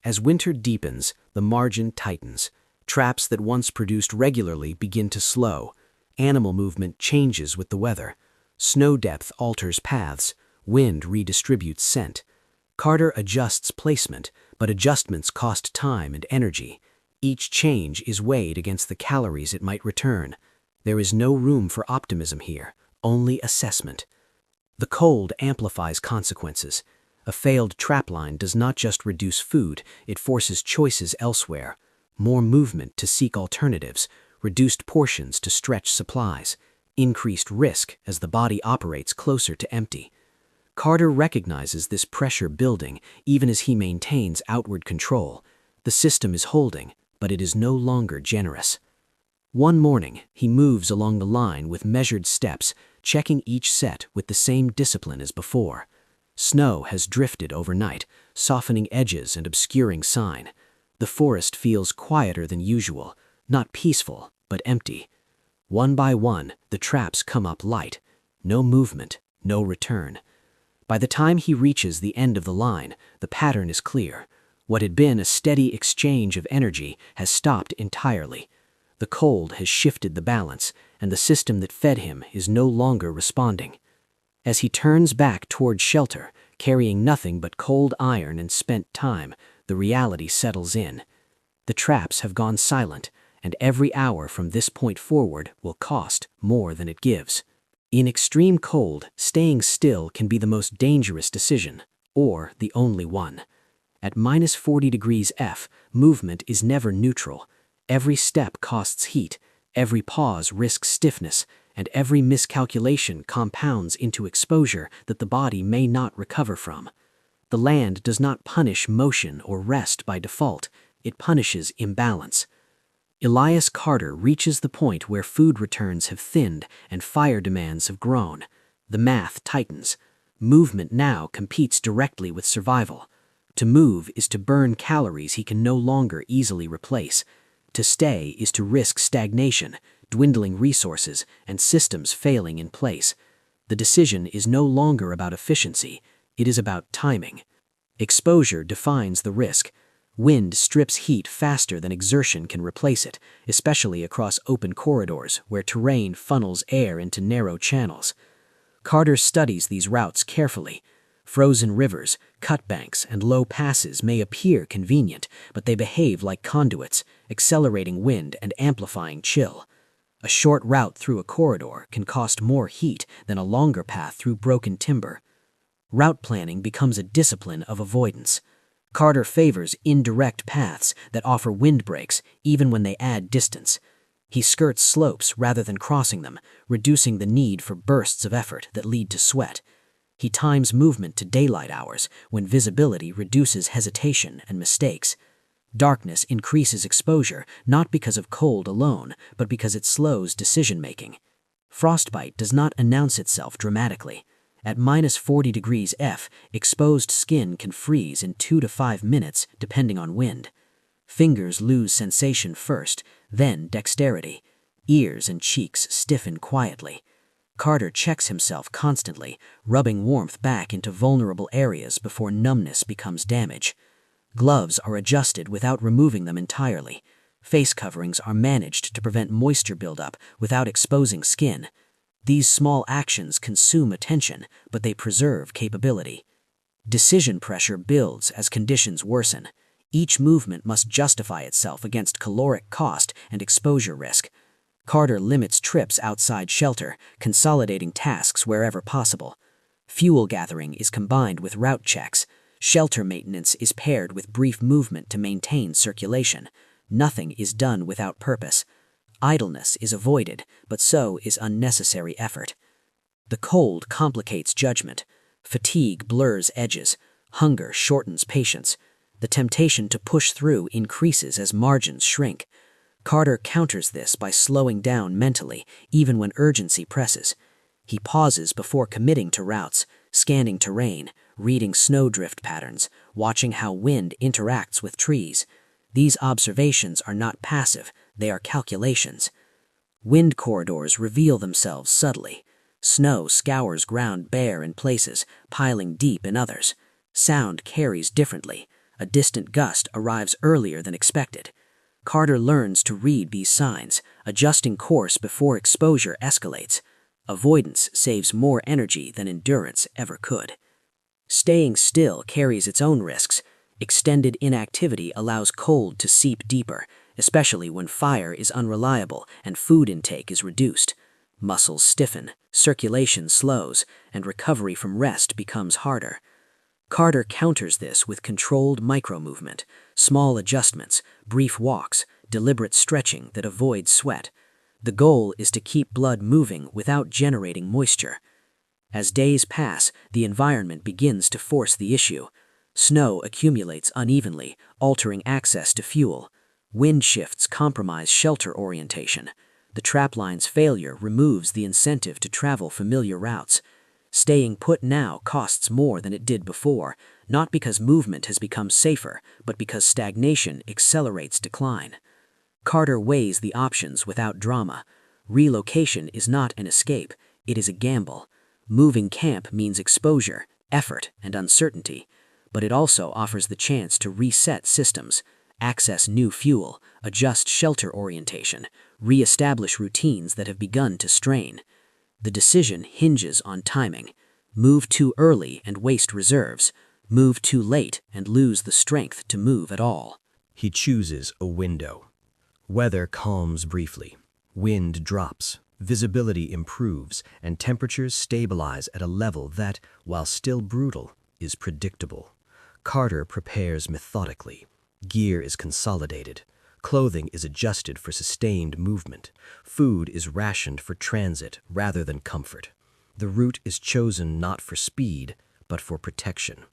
As winter deepens, the margin tightens. Traps that once produced regularly begin to slow. Animal movement changes with the weather. Snow depth alters paths. Wind redistributes scent. Carter adjusts placement, but adjustments cost time and energy. Each change is weighed against the calories it might return. There is no room for optimism here, only assessment. The cold amplifies consequences. A failed trapline does not just reduce food, it forces choices elsewhere. More movement to seek alternatives, reduced portions to stretch supplies, increased risk as the body operates closer to empty. Carter recognizes this pressure building even as he maintains outward control. The system is holding, but it is no longer generous. One morning, he moves along the line with measured steps, checking each set with the same discipline as before. Snow has drifted overnight, softening edges and obscuring sign. The forest feels quieter than usual, not peaceful, but empty. One by one, the traps come up light. No movement, no return. By the time he reaches the end of the line, the pattern is clear. What had been a steady exchange of energy has stopped entirely. The cold has shifted the balance, and the system that fed him is no longer responding. As he turns back toward shelter, carrying nothing but cold iron and spent time, the reality settles in. The traps have gone silent, and every hour from this point forward will cost more than it gives. In extreme cold, staying still can be the most dangerous decision, or the only one. At -40 degrees F, movement is never neutral. Every step costs heat, every pause risks stiffness, and every miscalculation compounds into exposure that the body may not recover from. The land does not punish motion or rest by default, it punishes imbalance. Elias Carter reaches the point where food returns have thinned and fire demands have grown. The math tightens. Movement now competes directly with survival. To move is to burn calories he can no longer easily replace. To stay is to risk stagnation, dwindling resources, and systems failing in place. The decision is no longer about efficiency, it is about timing. Exposure defines the risk. Wind strips heat faster than exertion can replace it, especially across open corridors where terrain funnels air into narrow channels. Carter studies these routes carefully. Frozen rivers, cut banks, and low passes may appear convenient, but they behave like conduits, accelerating wind and amplifying chill. A short route through a corridor can cost more heat than a longer path through broken timber. Route planning becomes a discipline of avoidance. Carter favors indirect paths that offer windbreaks even when they add distance. He skirts slopes rather than crossing them, reducing the need for bursts of effort that lead to sweat. He times movement to daylight hours when visibility reduces hesitation and mistakes. Darkness increases exposure not because of cold alone, but because it slows decision-making. Frostbite does not announce itself dramatically. At -40 degrees F, exposed skin can freeze in 2 to 5 minutes depending on wind. Fingers lose sensation first, then dexterity. Ears and cheeks stiffen quietly. Carter checks himself constantly, rubbing warmth back into vulnerable areas before numbness becomes damage. Gloves are adjusted without removing them entirely. Face coverings are managed to prevent moisture buildup without exposing skin. These small actions consume attention, but they preserve capability. Decision pressure builds as conditions worsen. Each movement must justify itself against caloric cost and exposure risk. Carter limits trips outside shelter, consolidating tasks wherever possible. Fuel gathering is combined with route checks. Shelter maintenance is paired with brief movement to maintain circulation. Nothing is done without purpose. Idleness is avoided, but so is unnecessary effort. The cold complicates judgment. Fatigue blurs edges. Hunger shortens patience. The temptation to push through increases as margins shrink. Carter counters this by slowing down mentally, even when urgency presses. He pauses before committing to routes, scanning terrain, reading snowdrift patterns, watching how wind interacts with trees. These observations are not passive, they are calculations. Wind corridors reveal themselves subtly. Snow scours ground bare in places, piling deep in others. Sound carries differently. A distant gust arrives earlier than expected. Carter learns to read these signs, adjusting course before exposure escalates. Avoidance saves more energy than endurance ever could. Staying still carries its own risks. Extended inactivity allows cold to seep deeper, especially when fire is unreliable and food intake is reduced. Muscles stiffen, circulation slows, and recovery from rest becomes harder. Carter counters this with controlled micromovement, small adjustments, brief walks, deliberate stretching that avoids sweat. The goal is to keep blood moving without generating moisture. As days pass, the environment begins to force the issue. Snow accumulates unevenly, altering access to fuel. Wind shifts compromise shelter orientation. The trapline's failure removes the incentive to travel familiar routes. Staying put now costs more than it did before, not because movement has become safer, but because stagnation accelerates decline. Carter weighs the options without drama. Relocation is not an escape, it is a gamble. Moving camp means exposure, effort, and uncertainty, but it also offers the chance to reset systems, access new fuel, adjust shelter orientation, re-establish routines that have begun to strain. The decision hinges on timing. Move too early and waste reserves. Move too late and lose the strength to move at all. He chooses a window. Weather calms briefly. Wind drops. Visibility improves, and temperatures stabilize at a level that, while still brutal, is predictable. Carter prepares methodically. Gear is consolidated. Clothing is adjusted for sustained movement. Food is rationed for transit rather than comfort. The route is chosen not for speed, but for protection.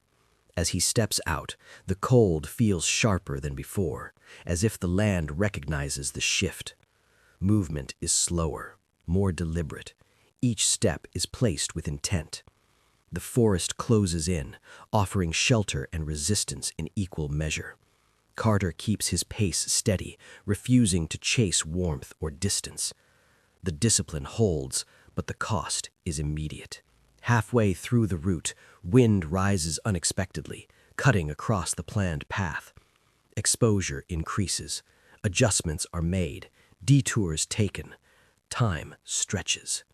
As he steps out, the cold feels sharper than before, as if the land recognizes the shift. Movement is slower, more deliberate. Each step is placed with intent. The forest closes in, offering shelter and resistance in equal measure. Carter keeps his pace steady, refusing to chase warmth or distance. The discipline holds, but the cost is immediate. Halfway through the route, wind rises unexpectedly, cutting across the planned path. Exposure increases. Adjustments are made, detours taken. Time stretches.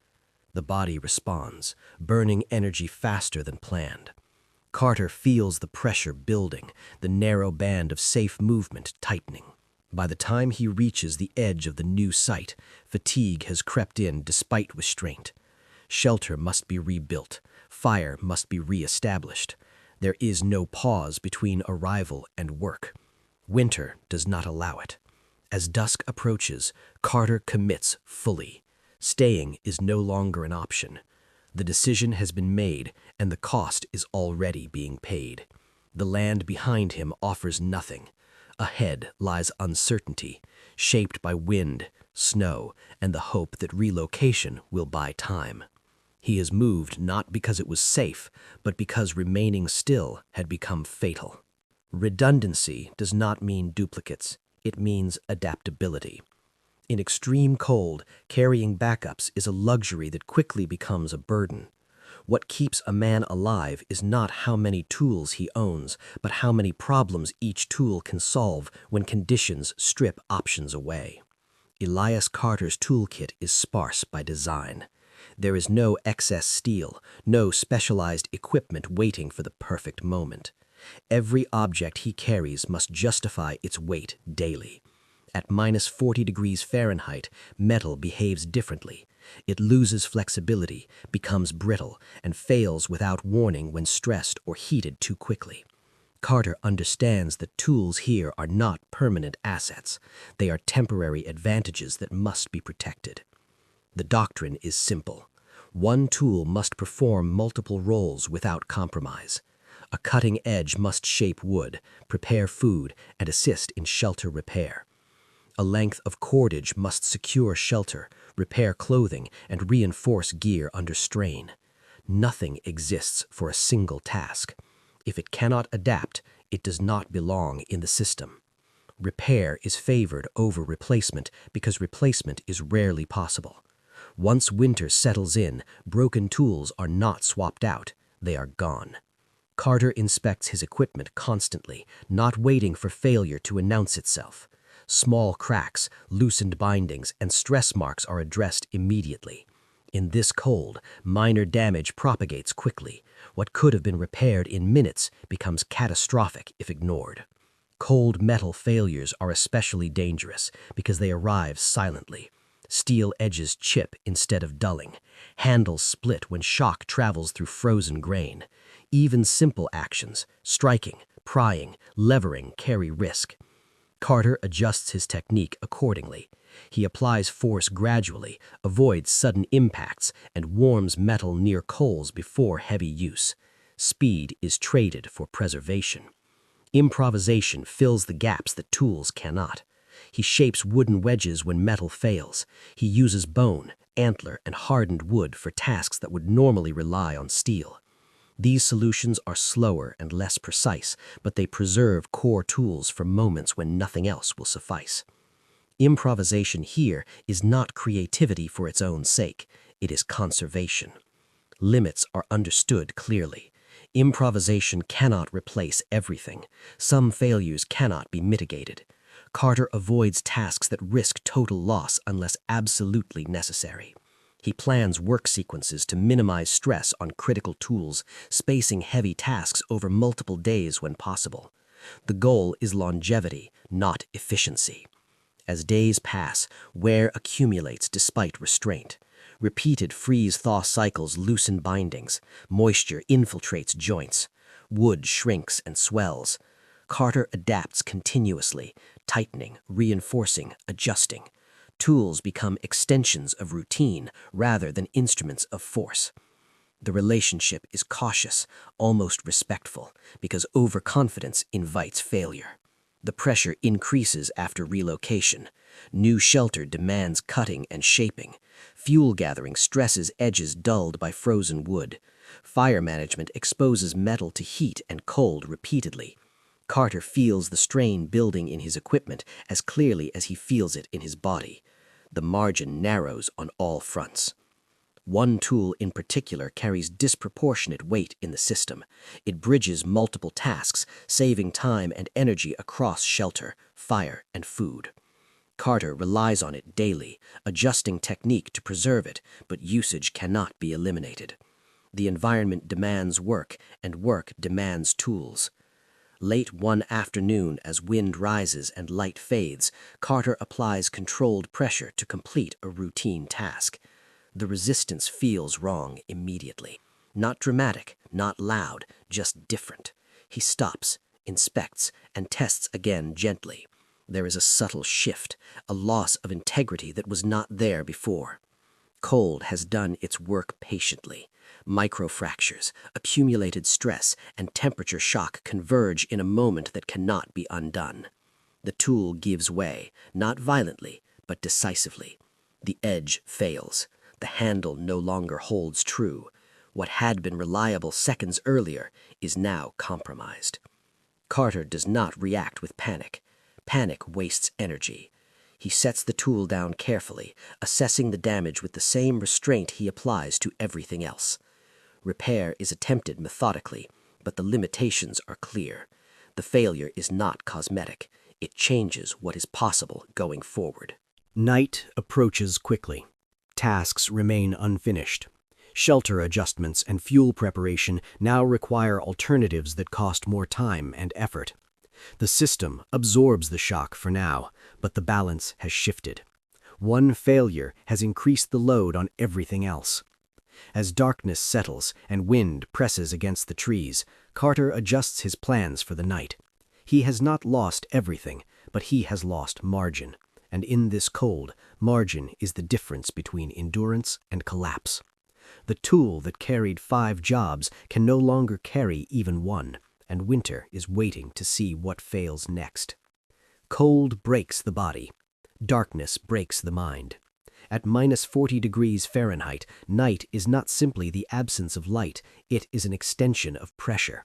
The body responds, burning energy faster than planned. Carter feels the pressure building, the narrow band of safe movement tightening. By the time he reaches the edge of the new site, fatigue has crept in despite restraint. Shelter must be rebuilt. Fire must be re-established. There is no pause between arrival and work. Winter does not allow it. As dusk approaches, Carter commits fully. Staying is no longer an option. The decision has been made, and the cost is already being paid. The land behind him offers nothing. Ahead lies uncertainty, shaped by wind, snow, and the hope that relocation will buy time. He has moved not because it was safe, but because remaining still had become fatal. Redundancy does not mean duplicates. It means adaptability. In extreme cold, carrying backups is a luxury that quickly becomes a burden. What keeps a man alive is not how many tools he owns, but how many problems each tool can solve when conditions strip options away. Elias Carter's toolkit is sparse by design. There is no excess steel, no specialized equipment waiting for the perfect moment. Every object he carries must justify its weight daily. At -40 degrees Fahrenheit, metal behaves differently. It loses flexibility, becomes brittle, and fails without warning when stressed or heated too quickly. Carter understands that tools here are not permanent assets. They are temporary advantages that must be protected. The doctrine is simple. One tool must perform multiple roles without compromise. A cutting edge must shape wood, prepare food, and assist in shelter repair. A length of cordage must secure shelter, repair clothing, and reinforce gear under strain. Nothing exists for a single task. If it cannot adapt, it does not belong in the system. Repair is favored over replacement because replacement is rarely possible. Once winter settles in, broken tools are not swapped out, they are gone. Carter inspects his equipment constantly, not waiting for failure to announce itself. Small cracks, loosened bindings, and stress marks are addressed immediately. In this cold, minor damage propagates quickly. What could have been repaired in minutes becomes catastrophic if ignored. Cold metal failures are especially dangerous because they arrive silently. Steel edges chip instead of dulling. Handles split when shock travels through frozen grain. Even simple actions, striking, prying, levering, carry risk. Carter adjusts his technique accordingly. He applies force gradually, avoids sudden impacts, and warms metal near coals before heavy use. Speed is traded for preservation. Improvisation fills the gaps that tools cannot. He shapes wooden wedges when metal fails. He uses bone, antler, and hardened wood for tasks that would normally rely on steel. These solutions are slower and less precise, but they preserve core tools for moments when nothing else will suffice. Improvisation here is not creativity for its own sake, it is conservation. Limits are understood clearly. Improvisation cannot replace everything. Some failures cannot be mitigated. Carter avoids tasks that risk total loss unless absolutely necessary. He plans work sequences to minimize stress on critical tools, spacing heavy tasks over multiple days when possible. The goal is longevity, not efficiency. As days pass, wear accumulates despite restraint. Repeated freeze-thaw cycles loosen bindings. Moisture infiltrates joints. Wood shrinks and swells. Carter adapts continuously, tightening, reinforcing, adjusting. Tools become extensions of routine rather than instruments of force. The relationship is cautious, almost respectful, because overconfidence invites failure. The pressure increases after relocation. New shelter demands cutting and shaping. Fuel gathering stresses edges dulled by frozen wood. Fire management exposes metal to heat and cold repeatedly. Carter feels the strain building in his equipment as clearly as he feels it in his body. The margin narrows on all fronts. One tool in particular carries disproportionate weight in the system. It bridges multiple tasks, saving time and energy across shelter, fire, and food. Carter relies on it daily, adjusting technique to preserve it, but usage cannot be eliminated. The environment demands work, and work demands tools. Late one afternoon, as wind rises and light fades, Carter applies controlled pressure to complete a routine task. The resistance feels wrong immediately. Not dramatic, not loud, just different. He stops, inspects, and tests again gently. There is a subtle shift, a loss of integrity that was not there before. Cold has done its work patiently. Microfractures, accumulated stress, and temperature shock converge in a moment that cannot be undone. The tool gives way, not violently, but decisively. The edge fails. The handle no longer holds true. What had been reliable seconds earlier is now compromised. Carter does not react with panic. Panic wastes energy. He sets the tool down carefully, assessing the damage with the same restraint he applies to everything else. Repair is attempted methodically, but the limitations are clear. The failure is not cosmetic. It changes what is possible going forward. Night approaches quickly. tasks remain unfinished. Shelter adjustments and fuel preparation now require alternatives that cost more time and effort. The system absorbs the shock for now, but the balance has shifted. One failure has increased the load on everything else. As darkness settles and wind presses against the trees, Carter adjusts his plans for the night. He has not lost everything, but he has lost margin. And in this cold, margin is the difference between endurance and collapse. The tool that carried 5 jobs can no longer carry even one, and winter is waiting to see what fails next. Cold breaks the body. Darkness breaks the mind. At -40 degrees Fahrenheit, night is not simply the absence of light, it is an extension of pressure.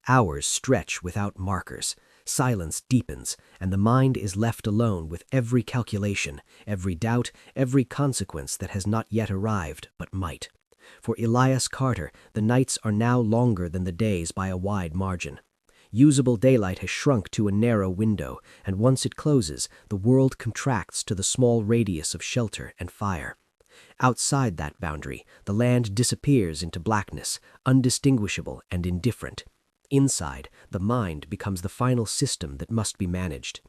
Hours stretch without markers, silence deepens, and the mind is left alone with every calculation, every doubt, every consequence that has not yet arrived but might. For Elias Carter, the nights are now longer than the days by a wide margin. Usable daylight has shrunk to a narrow window, and once it closes, the world contracts to the small radius of shelter and fire. Outside that boundary, the land disappears into blackness, undistinguishable and indifferent. Inside, the mind becomes the final system that must be managed.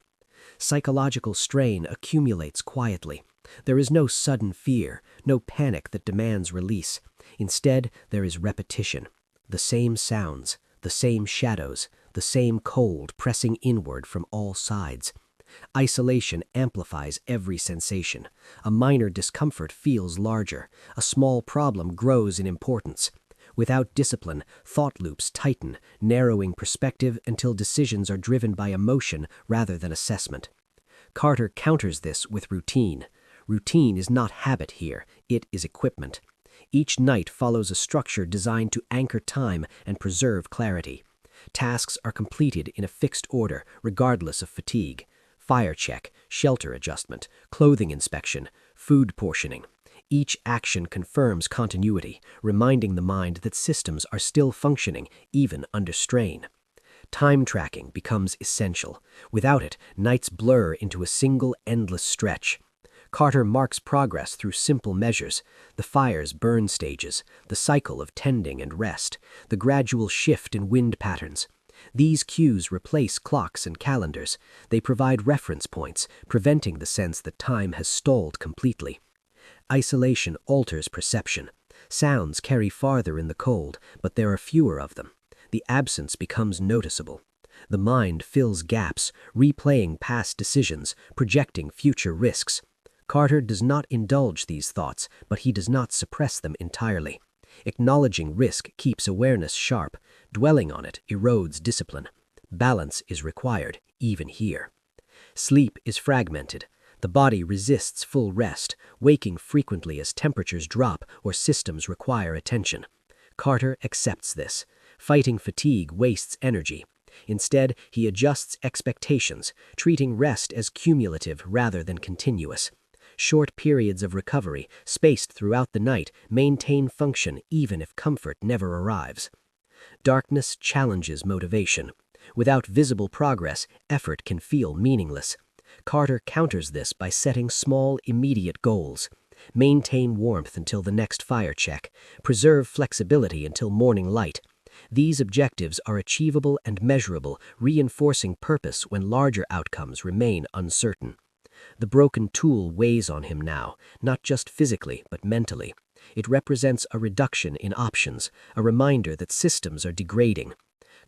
Psychological strain accumulates quietly. There is no sudden fear, no panic that demands release. Instead, there is repetition. The same sounds, the same shadows, the same cold pressing inward from all sides. Isolation amplifies every sensation. A minor discomfort feels larger. A small problem grows in importance. Without discipline, thought loops tighten, narrowing perspective until decisions are driven by emotion rather than assessment. Carter counters this with routine. Routine is not habit here, it is equipment. Each night follows a structure designed to anchor time and preserve clarity. Tasks are completed in a fixed order, regardless of fatigue. Fire check, shelter adjustment, clothing inspection, food portioning. Each action confirms continuity, reminding the mind that systems are still functioning, even under strain. Time tracking becomes essential. Without it, nights blur into a single endless stretch. Carter marks progress through simple measures: the fire's burn stages, the cycle of tending and rest, the gradual shift in wind patterns. These cues replace clocks and calendars. They provide reference points, preventing the sense that time has stalled completely. Isolation alters perception. Sounds carry farther in the cold, but there are fewer of them. The absence becomes noticeable. The mind fills gaps, replaying past decisions, projecting future risks. Carter does not indulge these thoughts, but he does not suppress them entirely. Acknowledging risk keeps awareness sharp. Dwelling on it erodes discipline. Balance is required, even here. Sleep is fragmented. The body resists full rest, waking frequently as temperatures drop or systems require attention. Carter accepts this. Fighting fatigue wastes energy. Instead, he adjusts expectations, treating rest as cumulative rather than continuous. Short periods of recovery, spaced throughout the night, maintain function even if comfort never arrives. Darkness challenges motivation. Without visible progress, effort can feel meaningless. Carter counters this by setting small, immediate goals. Maintain warmth until the next fire check. Preserve flexibility until morning light. These objectives are achievable and measurable, reinforcing purpose when larger outcomes remain uncertain. The broken tool weighs on him now, not just physically but mentally. It represents a reduction in options, a reminder that systems are degrading.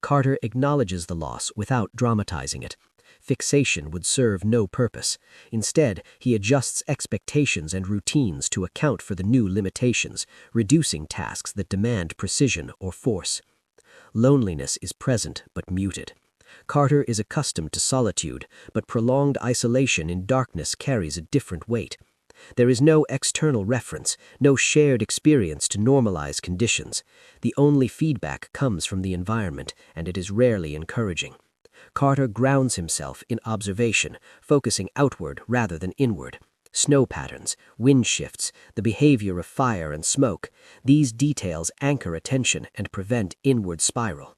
Carter acknowledges the loss without dramatizing it. Fixation would serve no purpose. Instead, he adjusts expectations and routines to account for the new limitations, reducing tasks that demand precision or force. Loneliness is present but muted. Carter is accustomed to solitude, but prolonged isolation in darkness carries a different weight. There is no external reference, no shared experience to normalize conditions. The only feedback comes from the environment, and it is rarely encouraging. Carter grounds himself in observation, focusing outward rather than inward. Snow patterns, wind shifts, the behavior of fire and smoke, these details anchor attention and prevent inward spiral.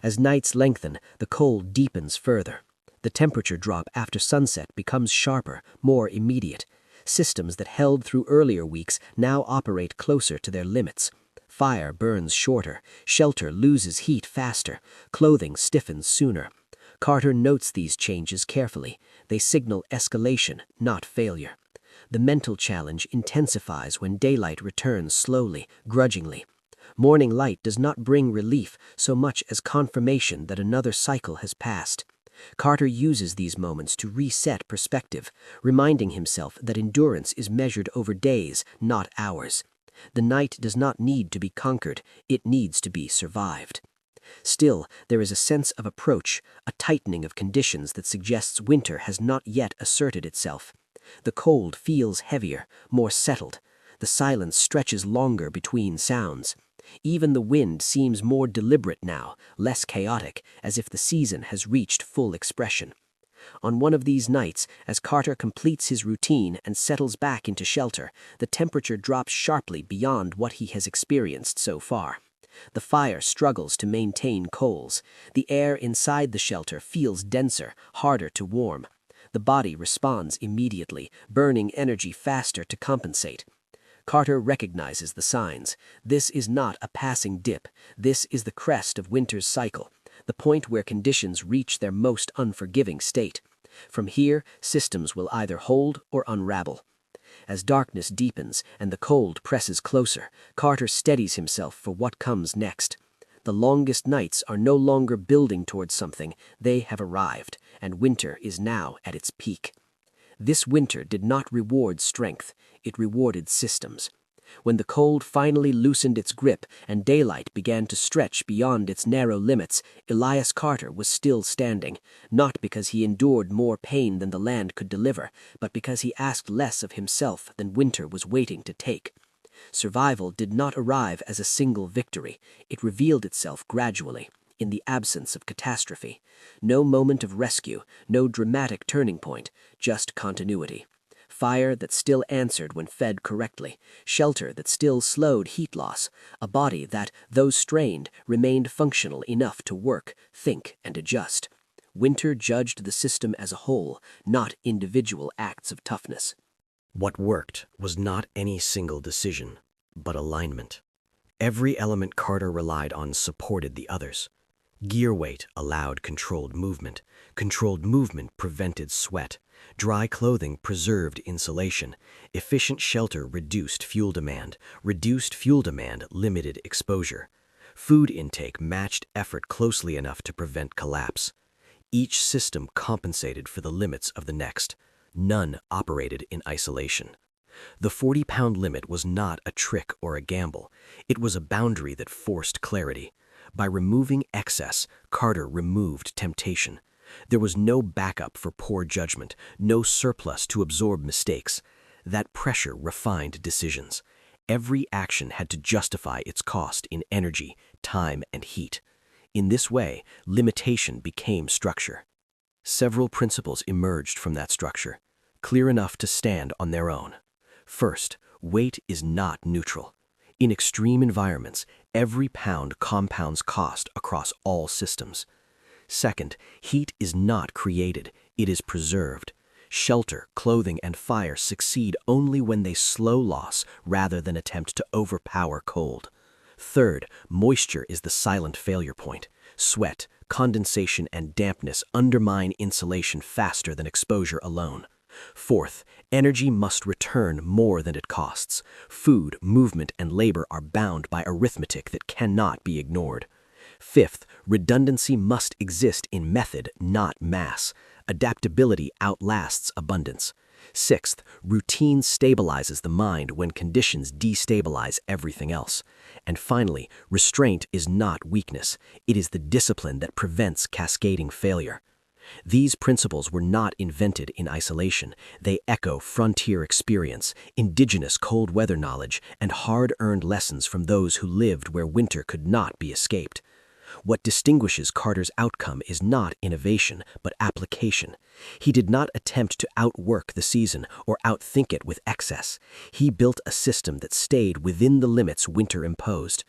As nights lengthen, the cold deepens further. The temperature drop after sunset becomes sharper, more immediate. Systems that held through earlier weeks now operate closer to their limits. Fire burns shorter, shelter loses heat faster, clothing stiffens sooner. Carter notes these changes carefully. They signal escalation, not failure. The mental challenge intensifies when daylight returns slowly, grudgingly. Morning light does not bring relief so much as confirmation that another cycle has passed. Carter uses these moments to reset perspective, reminding himself that endurance is measured over days, not hours. The night does not need to be conquered, it needs to be survived. Still, there is a sense of approach, a tightening of conditions that suggests winter has not yet asserted itself. The cold feels heavier, more settled. The silence stretches longer between sounds. Even the wind seems more deliberate now, less chaotic, as if the season has reached full expression. On one of these nights, as Carter completes his routine and settles back into shelter, the temperature drops sharply beyond what he has experienced so far. The fire struggles to maintain coals. The air inside the shelter feels denser, harder to warm. The body responds immediately, burning energy faster to compensate. Carter recognizes the signs. This is not a passing dip. This is the crest of winter's cycle, the point where conditions reach their most unforgiving state. From here, systems will either hold or unravel. As darkness deepens and the cold presses closer, Carter steadies himself for what comes next. The longest nights are no longer building towards something, they have arrived, and winter is now at its peak. This winter did not reward strength, it rewarded systems. When the cold finally loosened its grip and daylight began to stretch beyond its narrow limits, Elias Carter was still standing, not because he endured more pain than the land could deliver, but because he asked less of himself than winter was waiting to take. Survival did not arrive as a single victory. It revealed itself gradually, in the absence of catastrophe. No moment of rescue, no dramatic turning point, just continuity. Fire that still answered when fed correctly, shelter that still slowed heat loss, a body that, though strained, remained functional enough to work, think, and adjust. Winter judged the system as a whole, not individual acts of toughness. What worked was not any single decision, but alignment. Every element Carter relied on supported the others. Gear weight allowed controlled movement. Controlled movement prevented sweat. Dry clothing preserved insulation. Efficient shelter reduced fuel demand. Reduced fuel demand limited exposure. Food intake matched effort closely enough to prevent collapse. Each system compensated for the limits of the next. None operated in isolation. The 40-pound limit was not a trick or a gamble. It was a boundary that forced clarity. By removing excess, Carter removed temptation. There was no backup for poor judgment, no surplus to absorb mistakes. That pressure refined decisions. Every action had to justify its cost in energy, time, and heat. In this way, limitation became structure. Several principles emerged from that structure, clear enough to stand on their own. First, weight is not neutral. In extreme environments, every pound compounds cost across all systems. Second, heat is not created, it is preserved. Shelter, clothing, and fire succeed only when they slow loss rather than attempt to overpower cold. Third, moisture is the silent failure point. Sweat, condensation, and dampness undermine insulation faster than exposure alone. Fourth, energy must return more than it costs. Food, movement, and labor are bound by arithmetic that cannot be ignored. Fifth, redundancy must exist in method, not mass. Adaptability outlasts abundance. Sixth, routine stabilizes the mind when conditions destabilize everything else. And finally, restraint is not weakness. It is the discipline that prevents cascading failure. These principles were not invented in isolation. They echo frontier experience, indigenous cold weather knowledge, and hard-earned lessons from those who lived where winter could not be escaped. What distinguishes Carter's outcome is not innovation, but application. He did not attempt to outwork the season or outthink it with excess. He built a system that stayed within the limits winter imposed.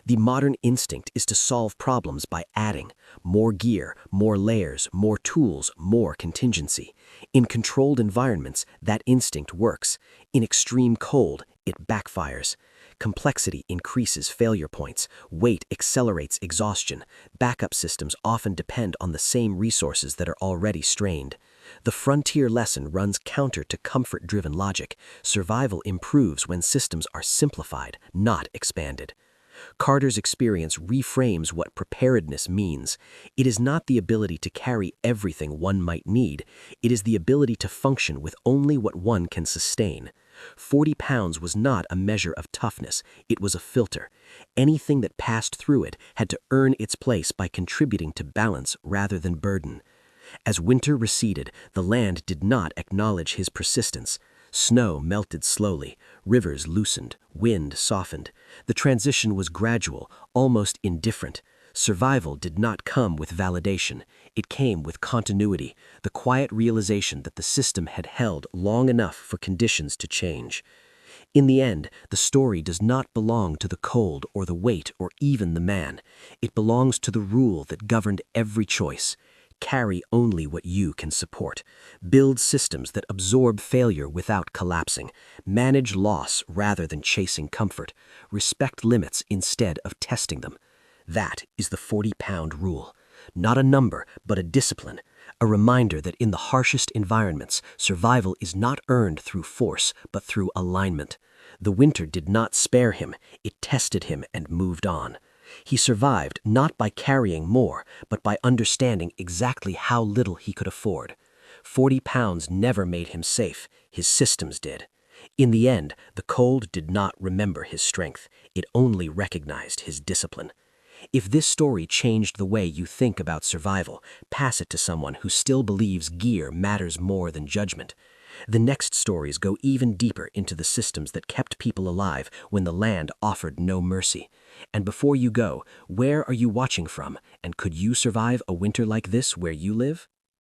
The modern instinct is to solve problems by adding more gear, more layers, more tools, more contingency. In controlled environments, that instinct works. In extreme cold, it backfires. Complexity increases failure points. Weight accelerates exhaustion. Backup systems often depend on the same resources that are already strained. The frontier lesson runs counter to comfort-driven logic. Survival improves when systems are simplified, not expanded. Carter's experience reframes what preparedness means. It is not the ability to carry everything one might need. It is the ability to function with only what one can sustain. 40 pounds was not a measure of toughness. It was a filter. Anything that passed through it had to earn its place by contributing to balance rather than burden. As winter receded, the land did not acknowledge his persistence. Snow melted slowly, rivers loosened, wind softened. The transition was gradual, almost indifferent. Survival did not come with validation. It came with continuity, the quiet realization that the system had held long enough for conditions to change. In the end, the story does not belong to the cold or the weight or even the man. It belongs to the rule that governed every choice. Carry only what you can support. Build systems that absorb failure without collapsing. Manage loss rather than chasing comfort. Respect limits instead of testing them. That is the 40-pound rule. Not a number, but a discipline. A reminder that in the harshest environments, survival is not earned through force, but through alignment. The winter did not spare him. It tested him and moved on. He survived not by carrying more, but by understanding exactly how little he could afford. 40 pounds never made him safe. His systems did. In the end, the cold did not remember his strength. It only recognized his discipline. If this story changed the way you think about survival, pass it to someone who still believes gear matters more than judgment. The next stories go even deeper into the systems that kept people alive when the land offered no mercy. And before you go, where are you watching from, and could you survive a winter like this where you live?